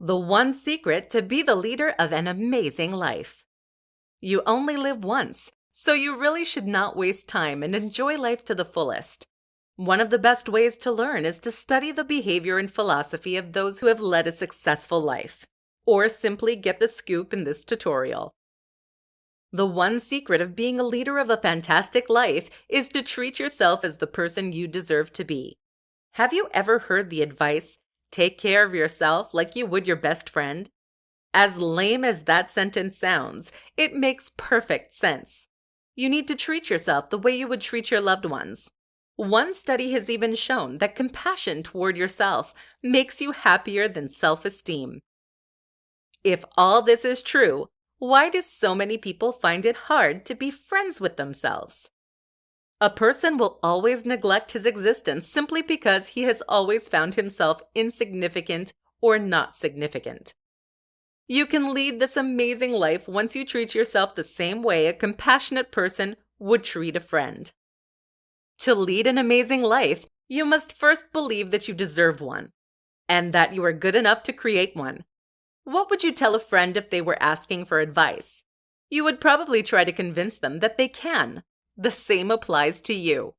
The one secret to be the leader of an amazing life. You only live once, so you really should not waste time and enjoy life to the fullest. One of the best ways to learn is to study the behavior and philosophy of those who have led a successful life, or simply get the scoop in this tutorial. The one secret of being a leader of a fantastic life is to treat yourself as the person you deserve to be. Have you ever heard the advice, take care of yourself like you would your best friend? As lame as that sentence sounds, it makes perfect sense. You need to treat yourself the way you would treat your loved ones. One study has even shown that compassion toward yourself makes you happier than self-esteem. If all this is true, why do so many people find it hard to be friends with themselves? A person will always neglect his existence simply because he has always found himself insignificant or not significant. You can lead this amazing life once you treat yourself the same way a compassionate person would treat a friend. To lead an amazing life, you must first believe that you deserve one, and that you are good enough to create one. What would you tell a friend if they were asking for advice? You would probably try to convince them that they can. The same applies to you.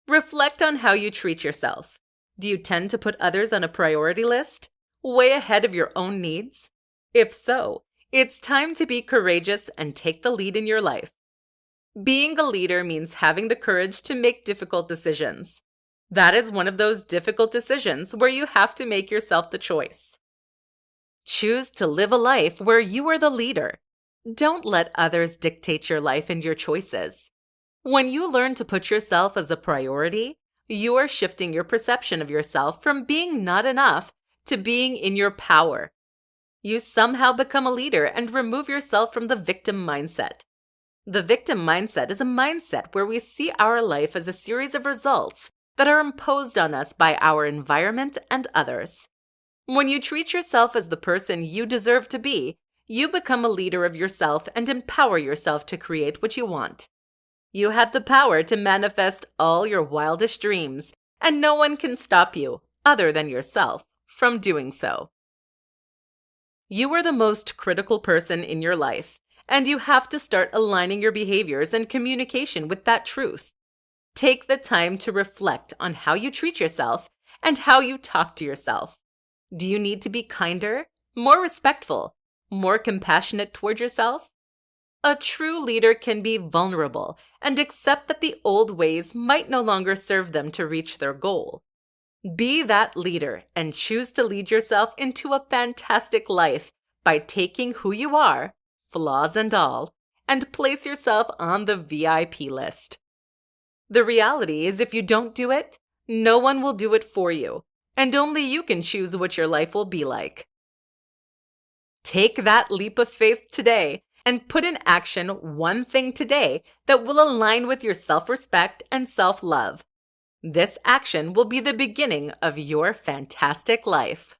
Reflect on how you treat yourself. Do you tend to put others on a priority list, way ahead of your own needs? If so, it's time to be courageous and take the lead in your life. Being a leader means having the courage to make difficult decisions. That is one of those difficult decisions where you have to make yourself the choice. Choose to live a life where you are the leader. Don't let others dictate your life and your choices. When you learn to put yourself as a priority, you are shifting your perception of yourself from being not enough to being in your power. You somehow become a leader and remove yourself from the victim mindset. The victim mindset is a mindset where we see our life as a series of results that are imposed on us by our environment and others. When you treat yourself as the person you deserve to be, you become a leader of yourself and empower yourself to create what you want. You have the power to manifest all your wildest dreams, and no one can stop you, other than yourself, from doing so. You are the most critical person in your life, and you have to start aligning your behaviors and communication with that truth. Take the time to reflect on how you treat yourself and how you talk to yourself. Do you need to be kinder, more respectful, more compassionate toward yourself? A true leader can be vulnerable and accept that the old ways might no longer serve them to reach their goal. Be that leader and choose to lead yourself into a fantastic life by taking who you are, flaws and all, and place yourself on the VIP list. The reality is if you don't do it, no one will do it for you, and only you can choose what your life will be like. Take that leap of faith today and put in action one thing today that will align with your self-respect and self-love. This action will be the beginning of your fantastic life.